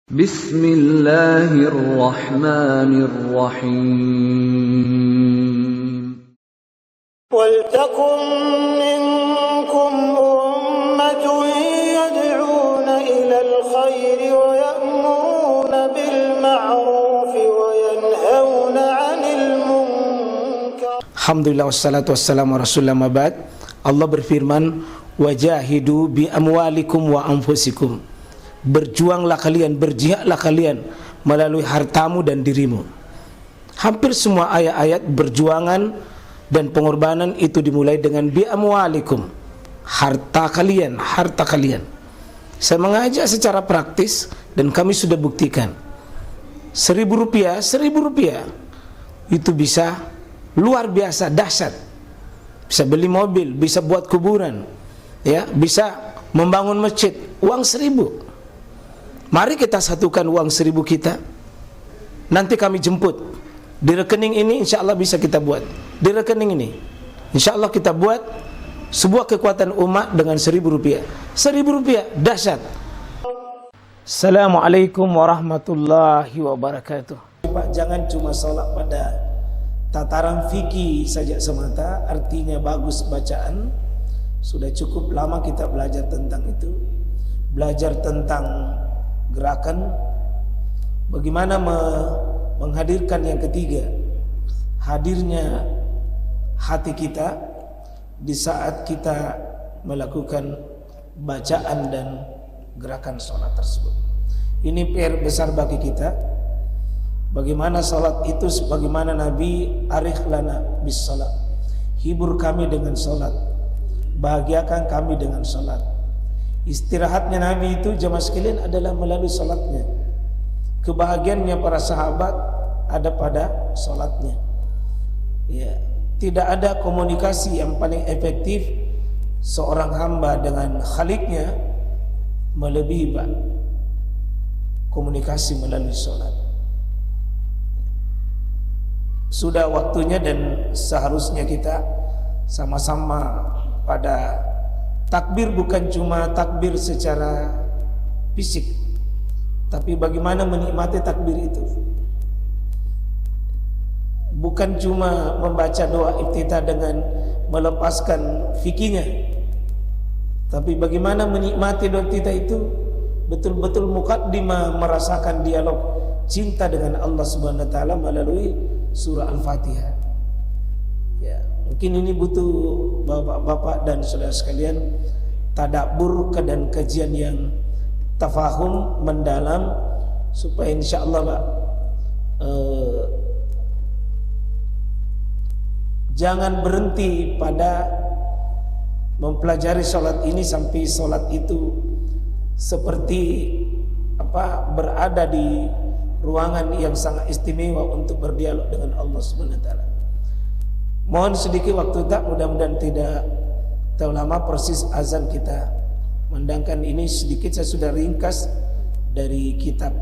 Bismillahirrahmanirrahim. وَلْتَكُنْ مِنْكُمْ أُمَّةٌ يَدْعُونَ إِلَى الْخَيْرِ وَيَأْمُرُونَ بِالْمَعْرُوفِ وَيَنْهَوْنَ عَنِ الْمُنْكَرِ. Alhamdulillah wassalatu wassalamu ala rasulillah mabad. Allah berfirman, wajahidu bi amwalikum wa anfusikum. Berjuanglah kalian, berjihadlah kalian melalui hartamu dan dirimu. Hampir semua ayat-ayat berjuangan dan pengorbanan itu dimulai dengan bi amwalikum, harta kalian, harta kalian. Saya mengajak secara praktis dan kami sudah buktikan. Rp1.000 itu bisa luar biasa dahsyat. Bisa beli mobil, bisa buat kuburan, ya, bisa membangun masjid. Uang 1.000. Mari kita satukan uang 1.000 kita. Nanti kami jemput di rekening ini, insya Allah bisa kita buat. Di rekening ini insya Allah kita buat sebuah kekuatan umat dengan Rp1.000. Rp1.000 dahsyat. Assalamualaikum warahmatullahi wabarakatuh. Pak, jangan cuma sholat pada tataran fikih saja semata, artinya bagus bacaan. Sudah cukup lama kita belajar tentang itu. Belajar tentang gerakan, bagaimana menghadirkan yang ketiga, hadirnya hati kita di saat kita melakukan bacaan dan gerakan sholat tersebut. Ini PR besar bagi kita. Bagaimana sholat itu, sebagaimana Nabi, arikh lana bis sholat, hibur kami dengan sholat, bahagiakan kami dengan sholat. Istirahatnya Nabi itu jemaah sekalian adalah melalui sholatnya. Kebahagiaannya para sahabat ada pada sholatnya. Ya, tidak ada komunikasi yang paling efektif seorang hamba dengan Khaliknya melebihi komunikasi melalui sholat. Sudah waktunya dan seharusnya kita sama-sama pada takbir, bukan cuma takbir secara fisik, tapi bagaimana menikmati takbir itu. Bukan cuma membaca doa iftitah dengan melepaskan fikihnya, tapi bagaimana menikmati doa iftitah itu betul-betul muqaddimah, merasakan dialog cinta dengan Allah Subhanahu wa taala melalui surah Al-Fatihah. Ya, mungkin ini butuh bapak-bapak dan saudara sekalian tadabbur dan kajian yang tafahum mendalam, supaya insyaallah Pak, jangan berhenti pada mempelajari sholat ini sampai sholat itu seperti berada di ruangan yang sangat istimewa untuk berdialog dengan Allah Subhanahu wa taala. Mohon sedikit waktu, tak mudah-mudahan tidak terlalu lama, persis azan kita mendangkan ini. Sedikit saya sudah ringkas dari kitab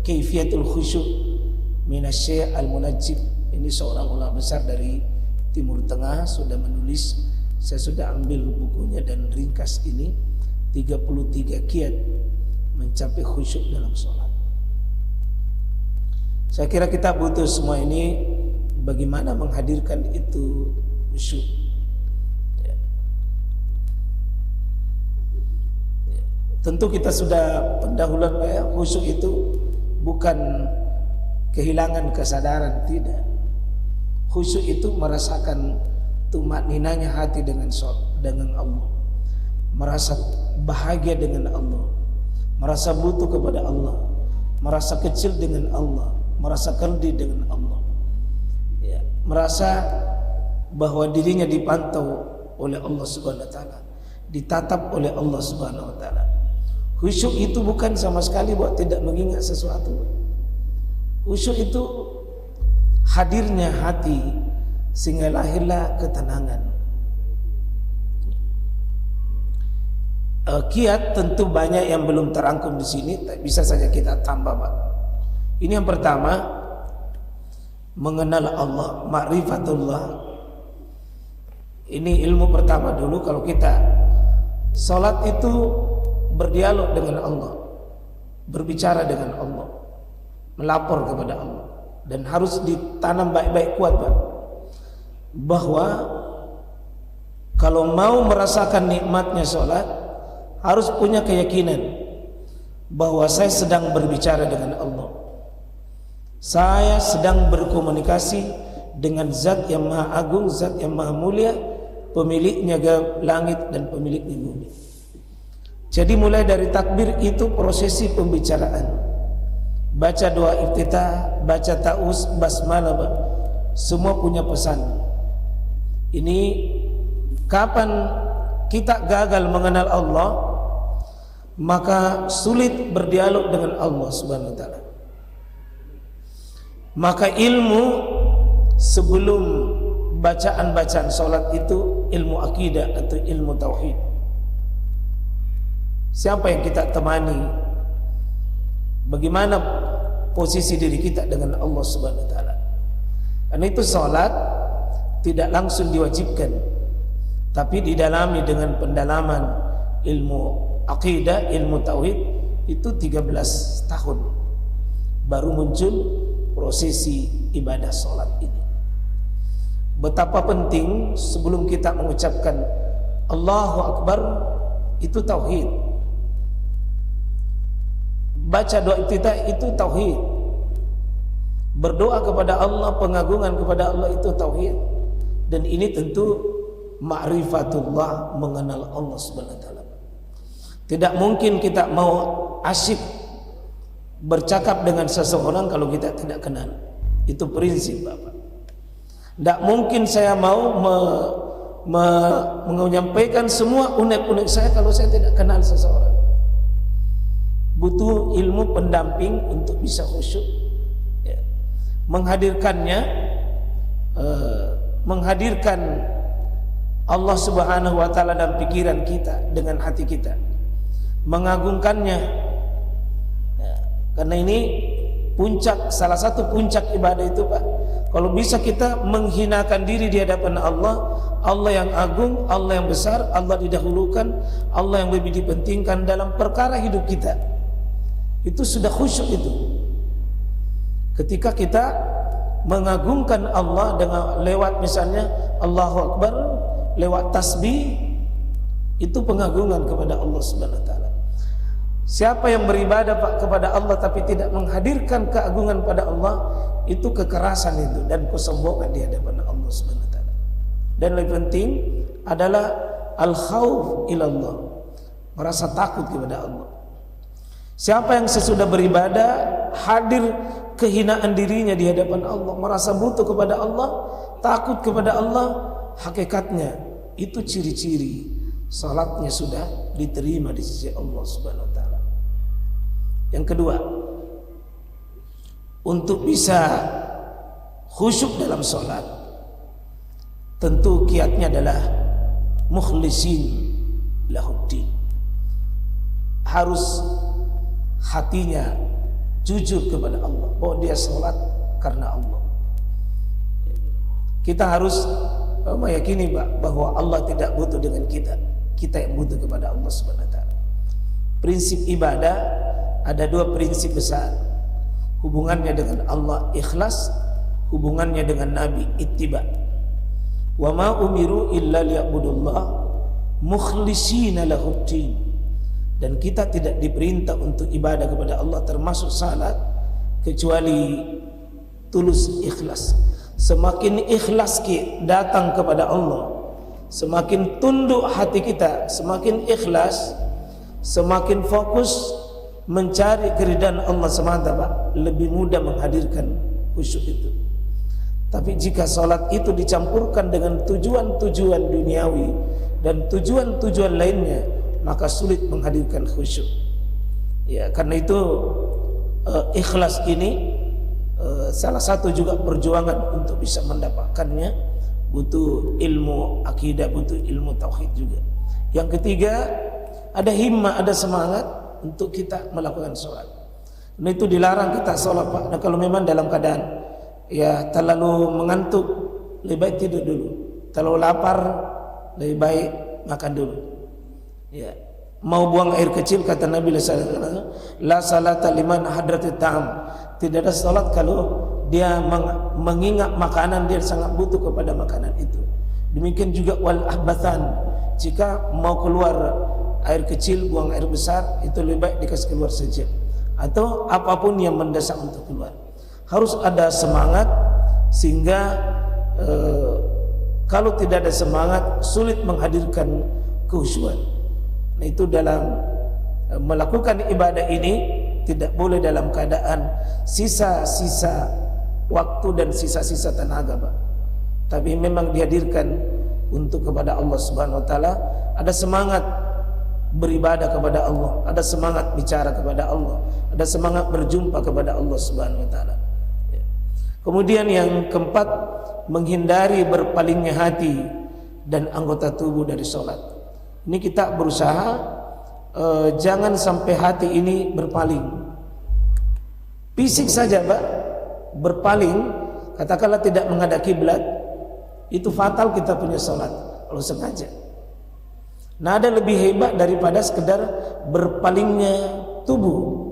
Kaifiyatul Khusyuk Minasy Al-Munajjib. Ini seorang ulama besar dari Timur Tengah sudah menulis. Saya sudah ambil bukunya dan ringkas ini 33 kiat mencapai khusyuk dalam sholat. Saya kira kita butuh semua ini, bagaimana menghadirkan itu khusyuk. Ya. Ya. Tentu kita sudah pendahuluan ya, khusyuk itu bukan kehilangan kesadaran, tidak. Khusyuk itu merasakan tumakninanya hati dengan Allah, merasa bahagia dengan Allah, merasa butuh kepada Allah, merasa kecil dengan Allah, merasa kendih dengan Allah, ya, merasa bahwa dirinya dipantau oleh Allah Subhanahu wa taala, ditatap oleh Allah Subhanahu wa taala. Khusyuk itu bukan sama sekali buat tidak mengingat sesuatu. Khusyuk itu hadirnya hati sehingga lahirlah ketenangan. Kiat tentu banyak yang belum terangkum di sini, bisa saja kita tambah, Pak. Ini yang pertama, mengenal Allah, ma'rifatullah. Ini ilmu pertama dulu. Kalau kita sholat itu berdialog dengan Allah, berbicara dengan Allah, melapor kepada Allah, dan harus ditanam baik-baik kuat Pak, bahwa kalau mau merasakan nikmatnya sholat harus punya keyakinan bahwa saya sedang berbicara dengan Allah, saya sedang berkomunikasi dengan Zat yang Maha Agung, Zat yang Maha Mulia, pemiliknya langit dan pemiliknya bumi. Jadi mulai dari takbir itu prosesi pembicaraan, baca doa iftitah, baca ta'uz, basmalah, semua punya pesan. Ini kapan kita gagal mengenal Allah, maka sulit berdialog dengan Allah Subhanahu wa taala. Maka ilmu sebelum bacaan-bacaan salat itu ilmu akidah atau ilmu tauhid. Siapa yang kita temani? Bagaimana posisi diri kita dengan Allah Subhanahu wa taala? Karena itu salat tidak langsung diwajibkan, tapi didalami dengan pendalaman ilmu akidah, ilmu tauhid itu 13 tahun baru muncul prosesi ibadah salat ini. Betapa penting sebelum kita mengucapkan Allahu Akbar itu tauhid. Baca doa iftitah itu tauhid. Berdoa kepada Allah, pengagungan kepada Allah itu tauhid. Dan ini tentu ma'rifatullah, mengenal Allah Subhanahu wa taala. Tidak mungkin kita mau asyik bercakap dengan seseorang kalau kita tidak kenal. Itu prinsip Bapak. Tidak mungkin saya mau menyampaikan semua unek-unek saya kalau saya tidak kenal seseorang. Butuh ilmu pendamping untuk bisa khusyuk, ya. Menghadirkan Allah Subhanahu wa taala dalam pikiran kita dengan hati kita, mengagungkannya, ya. Karena ini puncak, salah satu puncak ibadah itu Pak. Kalau bisa kita menghinakan diri di hadapan Allah, Allah yang agung, Allah yang besar, Allah didahulukan, Allah yang lebih dipentingkan dalam perkara hidup kita, itu sudah khusyuk itu. Ketika kita mengagungkan Allah dengan lewat misalnya Allahu Akbar, lewat tasbih, itu pengagungan kepada Allah Subhanahu wa taala. Siapa yang beribadah Pak kepada Allah tapi tidak menghadirkan keagungan pada Allah, itu kekerasan itu dan kesombongan di hadapan Allah Subhanahu wa taala. Dan lebih penting adalah al-khauf ilallah, merasa takut kepada Allah. Siapa yang sesudah beribadah hadir kehinaan dirinya di hadapan Allah, merasa butuh kepada Allah, takut kepada Allah, hakikatnya itu ciri-ciri salatnya sudah diterima di sisi Allah Subhanahu wa taala. Yang kedua, untuk bisa khusyuk dalam salat, tentu kiatnya adalah mukhlisin lahuddin. Harus hatinya jujur kepada Allah bahwa dia salat karena Allah. Kita harus meyakini bahwa Allah tidak butuh dengan kita, kita yang butuh kepada Allah Subhanahu wa taala. Prinsip ibadah ada dua prinsip besar. Hubungannya dengan Allah ikhlas, hubungannya dengan Nabi ittiba. Wa ma umiru illa liya'budullah mukhlishina lahuddin. Dan kita tidak diperintah untuk ibadah kepada Allah termasuk salat kecuali tulus ikhlas. Semakin ikhlas kita datang kepada Allah, semakin tunduk hati kita, semakin ikhlas, semakin fokus mencari keridhaan Allah semata Pak, lebih mudah menghadirkan khusyuk itu. Tapi jika salat itu dicampurkan dengan tujuan-tujuan duniawi dan tujuan-tujuan lainnya, maka sulit menghadirkan khusyuk. Ya, karena itu ikhlas ini salah satu juga perjuangan untuk bisa mendapatkannya, butuh ilmu akidah, butuh ilmu tauhid juga. Yang ketiga, ada himmah, ada semangat untuk kita melakukan sholat. Nah, itu dilarang kita sholat Pak. Nah, kalau memang dalam keadaan ya terlalu mengantuk, lebih baik tidur dulu. Terlalu lapar, lebih baik makan dulu. Ya, mau buang air kecil, kata Nabi sallallahu alaihi wasallam, la salata liman hadratit ta'am. Tidak ada salat kalau dia mengingat makanan, dia sangat butuh kepada makanan itu. Demikian juga wal ahbathan, jika mau keluar air kecil, buang air besar, itu lebih baik dikasih keluar saja. Atau apapun yang mendesak untuk keluar, harus ada semangat, sehingga kalau tidak ada semangat sulit menghadirkan kekhusyuan. Nah, itu dalam melakukan ibadah ini tidak boleh dalam keadaan sisa-sisa waktu dan sisa-sisa tenaga, Pak. Tapi memang dihadirkan untuk kepada Allah Subhanahu wa taala, ada semangat beribadah kepada Allah, ada semangat bicara kepada Allah, ada semangat berjumpa kepada Allah Subhanahu wa taala. Kemudian yang keempat, menghindari berpalingnya hati dan anggota tubuh dari sholat. Ini kita berusaha jangan sampai hati ini berpaling. Fisik saja, Pak, berpaling, katakanlah tidak menghadap kiblat, itu fatal kita punya sholat kalau sengaja. Nah, ada lebih hebat daripada sekedar berpalingnya tubuh,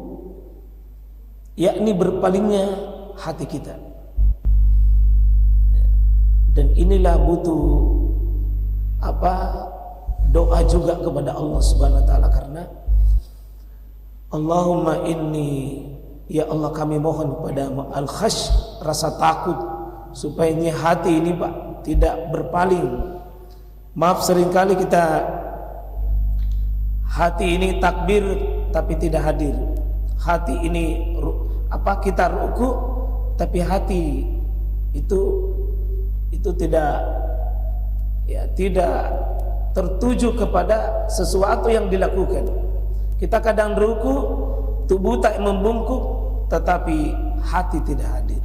yakni berpalingnya hati kita. Dan inilah butuh doa juga kepada Allah Subhanahu wa taala, karena Allahumma inni, ya Allah kami mohon kepadamu al-khash, rasa takut, supaya hati ini, Pak, tidak berpaling. Maaf, seringkali kita hati ini takbir tapi tidak hadir. Hati ini kita ruku tapi hati itu tidak tertuju kepada sesuatu yang dilakukan. Kita kadang ruku, tubuh tak membungkuk, tetapi hati tidak hadir.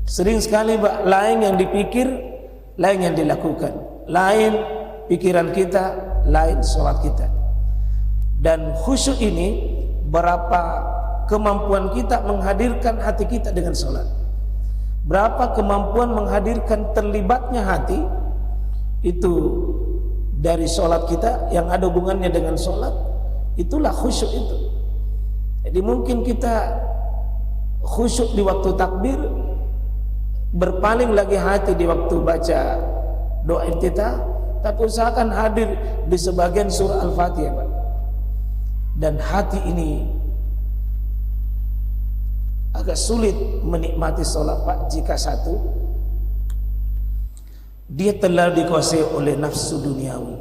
Sering sekali, Pak, lain yang dipikir, lain yang dilakukan, lain pikiran kita, lain sholat kita. Dan khusyuk ini, berapa kemampuan kita menghadirkan hati kita dengan sholat, berapa kemampuan menghadirkan terlibatnya hati itu dari sholat kita yang ada hubungannya dengan sholat, itulah khusyuk itu. Jadi mungkin kita khusyuk di waktu takbir, berpaling lagi hati di waktu baca doa iftitah, tapi usahakan hadir di sebagian surah Al-Fatihah, Pak. Dan hati ini agak sulit menikmati sholat, Pak, jika satu, dia telah dikuasai oleh nafsu duniawi.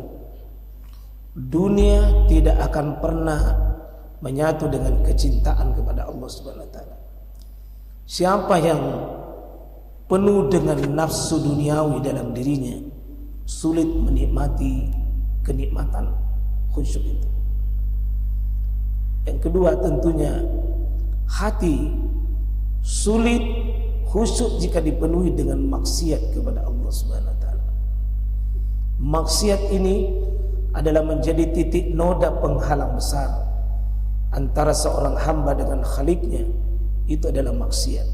Dunia tidak akan pernah menyatu dengan kecintaan kepada Allah Subhanahu wa taala. Siapa yang penuh dengan nafsu duniawi dalam dirinya, sulit menikmati kenikmatan khusyuk itu. Yang kedua, tentunya hati sulit khusyuk jika dipenuhi dengan maksiat kepada Allah Subhanahu wa taala. Maksiat ini adalah menjadi titik noda penghalang besar antara seorang hamba dengan Khaliknya. Itu adalah maksiat.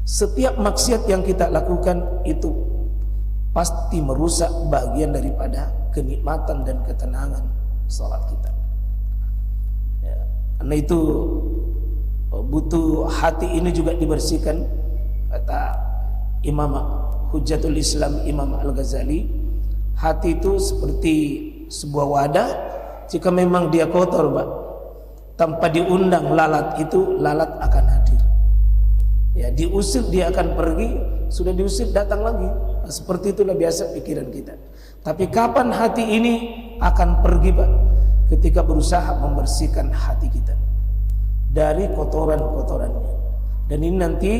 Setiap maksiat yang kita lakukan itu pasti merusak bagian daripada kenikmatan dan ketenangan salat kita. Ya, karena itu butuh hati ini juga dibersihkan. Kata Imam Hujjatul Islam Imam Al-Ghazali, hati itu seperti sebuah wadah. Jika memang dia kotor, Pak, tanpa diundang lalat, itu lalat akan hadir. Ya, diusir dia akan pergi, sudah diusir datang lagi. Nah, seperti itulah biasa pikiran kita. Tapi kapan hati ini akan pergi, Pak? Ketika berusaha membersihkan hati kita dari kotoran-kotorannya. Dan ini nanti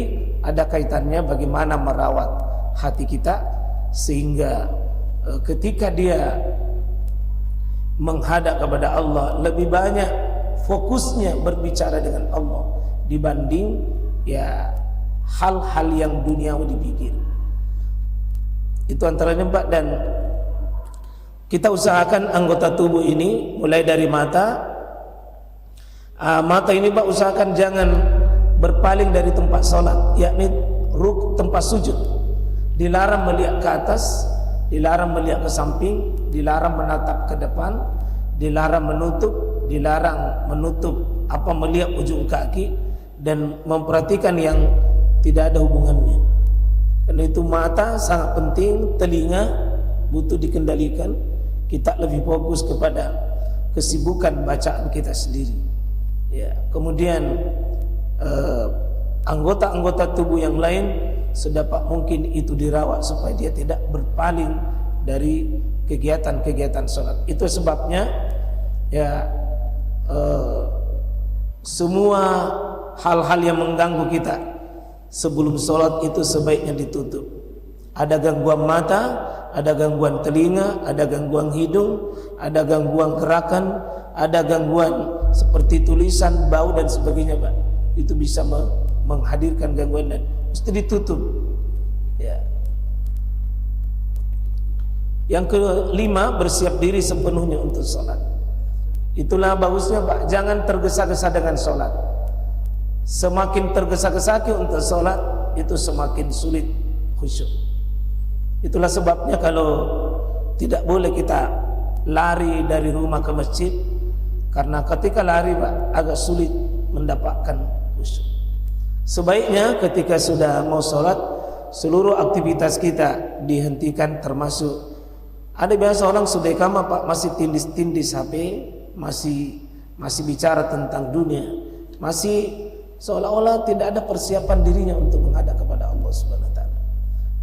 ada kaitannya bagaimana merawat hati kita, sehingga ketika dia menghadap kepada Allah, lebih banyak fokusnya berbicara dengan Allah dibanding ya hal-hal yang duniawi dipikir. Itu antaranya, Pak. Dan kita usahakan anggota tubuh ini, mulai dari mata. Mata ini, Pak, usahakan jangan berpaling dari tempat sholat, yakni tempat sujud. Dilarang melihat ke atas, dilarang melihat ke samping, dilarang menatap ke depan, dilarang menutup apa melihat ujung kaki dan memperhatikan yang tidak ada hubungannya. Karena itu mata sangat penting, telinga butuh dikendalikan. Kita lebih fokus kepada kesibukan bacaan kita sendiri. Ya, kemudian anggota-anggota tubuh yang lain sedapat mungkin itu dirawat supaya dia tidak berpaling dari kegiatan-kegiatan sholat. Itu sebabnya ya semua hal-hal yang mengganggu kita sebelum sholat itu sebaiknya ditutup. Ada gangguan mata, ada gangguan telinga, ada gangguan hidung, ada gangguan gerakan, ada gangguan seperti tulisan, bau dan sebagainya, Pak. Itu bisa menghadirkan gangguan dan mesti ditutup. Ya. Yang kelima, bersiap diri sepenuhnya untuk sholat. Itulah bagusnya, Pak. Jangan tergesa-gesa dengan sholat. Semakin tergesa-gesa untuk sholat, itu semakin sulit khusyuk. Itulah sebabnya kalau tidak boleh kita lari dari rumah ke masjid, karena ketika lari, Pak, agak sulit mendapatkan khusyuk. Sebaiknya ketika sudah mau sholat, seluruh aktivitas kita dihentikan, termasuk ada biasa orang sudah kamar, Pak, masih tindis-tindis HP, masih bicara tentang dunia, masih seolah-olah tidak ada persiapan dirinya untuk menghadap kepada Allah Subhanahu wa taala.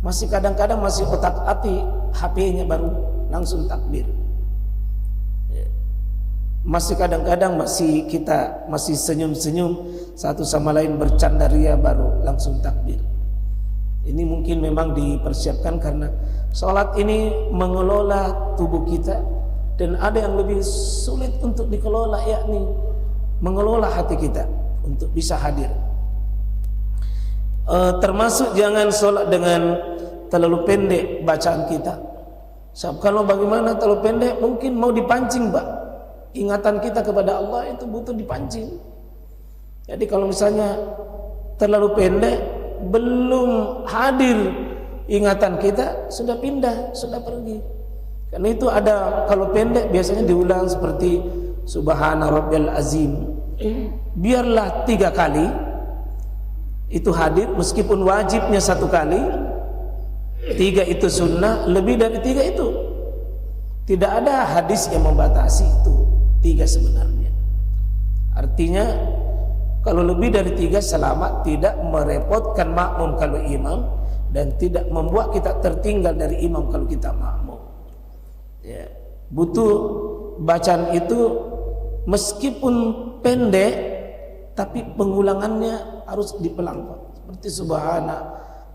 Masih kadang-kadang masih otak-atik HP-nya baru langsung takbir. Masih kadang-kadang kita masih senyum-senyum satu sama lain bercanda ria baru langsung takbir. Ini mungkin memang dipersiapkan karena sholat ini mengelola tubuh kita, dan ada yang lebih sulit untuk dikelola, yakni mengelola hati kita untuk bisa hadir. Termasuk jangan sholat dengan terlalu pendek bacaan kita. Sebab kalau bagaimana terlalu pendek, mungkin mau dipancing, Pak. Ingatan kita kepada Allah itu butuh dipancing. Jadi kalau misalnya terlalu pendek, belum hadir ingatan kita, sudah pindah, sudah pergi. Karena itu ada, kalau pendek biasanya diulang seperti Subhana Rabbiyal Azim. Biarlah 3 kali itu hadir, meskipun wajibnya 1 kali. 3 itu sunnah, lebih dari 3 itu tidak ada hadis yang membatasi itu 3 sebenarnya. Artinya kalau lebih dari 3 selamat, tidak merepotkan makmum kalau imam, dan tidak membuat kita tertinggal dari imam kalau kita makmum. Ya, butuh bacaan itu meskipun pendek, tapi pengulangannya harus dipelang, Pak. Seperti Subhana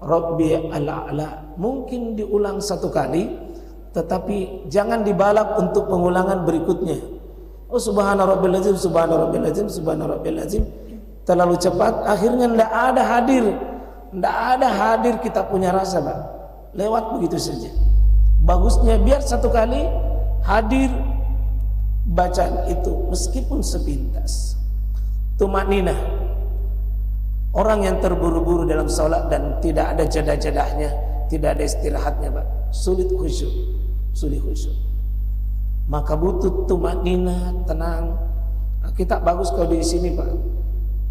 Rabbi al-a'la, mungkin diulang 1 kali, tetapi jangan dibalap untuk pengulangan berikutnya. Oh, Subhana Rabbil Azim, Subhana Rabbil Azim, Subhana Rabbil Azim, terlalu cepat, akhirnya tidak ada hadir kita punya rasa, Pak. Lewat begitu saja. Bagusnya biar 1 kali hadir bacaan itu meskipun sepintas. Tumakninah. Orang yang terburu-buru dalam sholat dan tidak ada jeda-jedahnya, tidak ada istirahatnya, Pak, sulit khusyuk. Maka butuh tumakninah, tenang. Nah, kita bagus kalau di sini, Pak.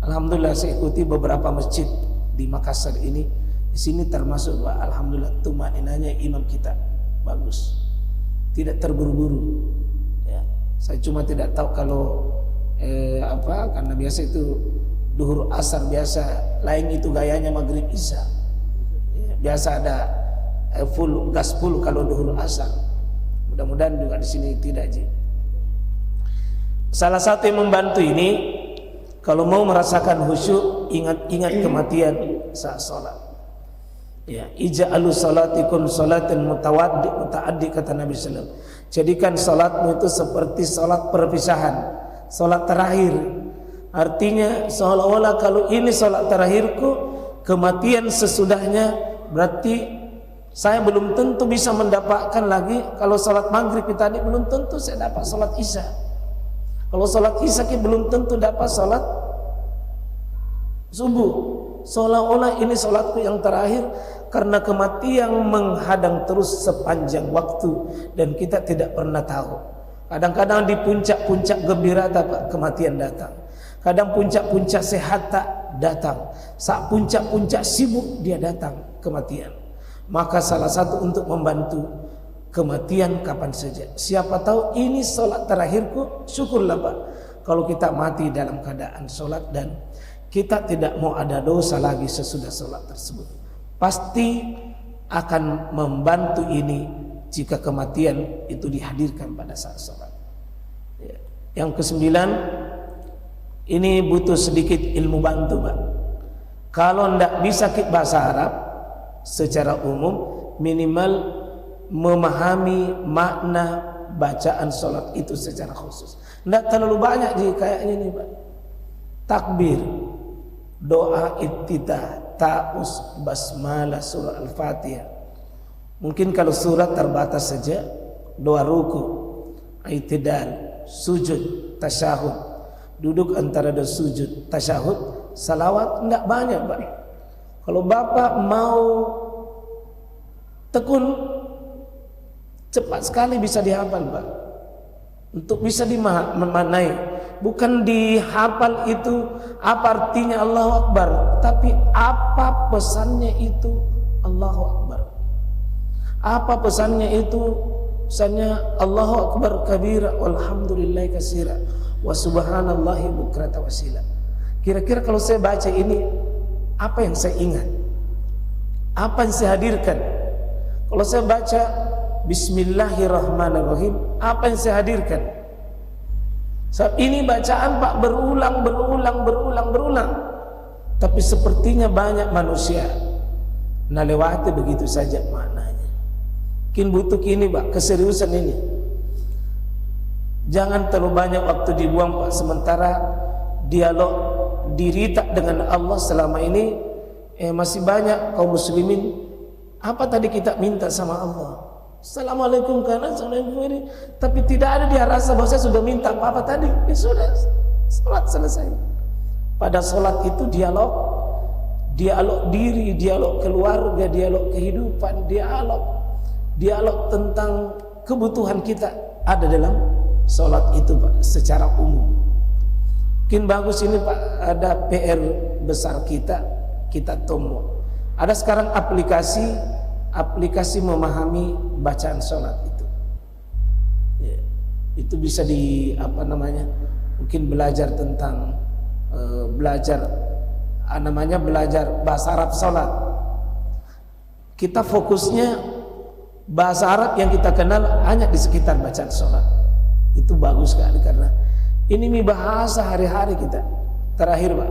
Alhamdulillah saya ikuti beberapa masjid di Makassar ini. Di sini termasuk, Pak, alhamdulillah tumakninahnya imam kita bagus. Tidak terburu-buru. Ya, saya cuma tidak tahu kalau karena biasa itu duhur asar biasa, lain itu gayanya maghrib isya. Ya, biasa ada gas full kalau duhur asar. Mudah-mudahan juga di sini tidak, Ji. Salah satu yang membantu ini, kalau mau merasakan khusyuk, ingat kematian saat sholat. Ya, ija'alu salatikum salatan mutaaddi kata Nabi sallallahu alaihi wasallam. Jadikan salatmu itu seperti salat perpisahan, salat terakhir. Artinya seolah-olah kalau ini salat terakhirku, kematian sesudahnya, berarti saya belum tentu bisa mendapatkan lagi. Kalau salat maghrib tadi belum tentu saya dapat salat isya. Kalau salat isya belum tentu dapat salat subuh. Seolah-olah ini salatku yang terakhir, karena kematian menghadang terus sepanjang waktu dan kita tidak pernah tahu Kadang-kadang di puncak-puncak gembira Pak, kematian datang. Kadang puncak-puncak sehat tak datang. Saat puncak-puncak sibuk dia datang kematian. Maka salah satu untuk membantu kematian kapan saja. Siapa tahu ini solat terakhirku, syukurlah Pak. Kalau kita mati dalam keadaan solat dan kita tidak mau ada dosa lagi sesudah solat tersebut, pasti akan membantu ini jika kematian itu dihadirkan pada saat sholat. Yang kesembilan, ini butuh sedikit ilmu bantu Pak. Kalau tidak bisa bahasa Arab secara umum, minimal memahami makna bacaan sholat itu secara khusus. Tidak terlalu banyak kayak ini Pak. Takbir, doa iftitah, ta'us, basmalah, surah Al-Fatihah. Mungkin kalau surat terbatas saja, doa ruku, i'tidal, sujud, tasyahud, duduk antara dua sujud, tasyahud, salawat, tidak banyak Pak. Kalau Bapak mau tekun, cepat sekali bisa dihafal Pak. Untuk bisa dimaknai, bukan dihafal itu apa artinya Allahu Akbar, tapi apa pesannya itu Allahu Akbar. Apa pesannya itu? Pesannya Allahu Akbar kabira walhamdulillahi katsira wa subhanallahi bukrata wasila. Kira-kira kalau saya baca ini, apa yang saya ingat? Apa yang saya hadirkan? Kalau saya baca Bismillahirrahmanirrahim, apa yang saya hadirkan? Saat ini bacaan Pak berulang. Tapi sepertinya banyak manusia lewati begitu saja maknanya. Mungkin butuh ini Pak, keseriusan ini. Jangan terlalu banyak waktu dibuang Pak, sementara dialog diri tak dengan Allah selama ini masih banyak kaum muslimin. Apa tadi kita minta sama Allah? Assalamualaikum kanan, assalamualaikum ini, tapi tidak ada dia rasa bahwa saya sudah minta apa tadi. Ya sudah, salat selesai. Pada salat itu dialog diri, dialog keluarga, dialog kehidupan, dialog tentang kebutuhan kita ada dalam sholat itu Pak, secara umum. Mungkin bagus ini Pak, ada PR besar kita tombol. Ada sekarang aplikasi memahami bacaan sholat itu. Ya, itu bisa mungkin belajar tentang belajar bahasa Arab sholat. Kita fokusnya bahasa Arab yang kita kenal hanya di sekitar bacaan sholat. Itu bagus sekali karena ini bahasa hari-hari kita. Terakhir Pak,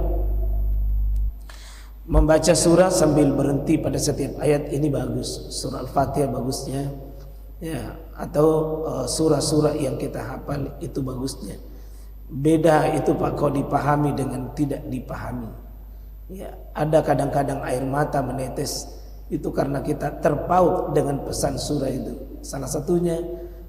membaca surah sambil berhenti pada setiap ayat ini bagus. Surah Al-Fatihah bagusnya, ya, atau surah-surah yang kita hafal itu bagusnya. Beda itu Pak kalau dipahami dengan tidak dipahami. Ya, ada kadang-kadang air mata menetes. Itu karena kita terpaut dengan pesan surah itu. Salah satunya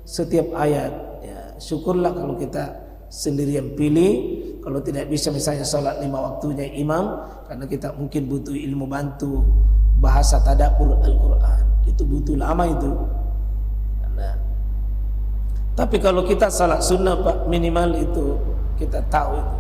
setiap ayat. Ya, syukurlah kalau kita sendirian pilih. Kalau tidak bisa misalnya sholat 5 waktunya imam, karena kita mungkin butuh ilmu bantu bahasa tadabbur Al-Quran. Itu butuh lama itu. Tapi kalau kita salat sunnah Pak, minimal itu kita tahu itu.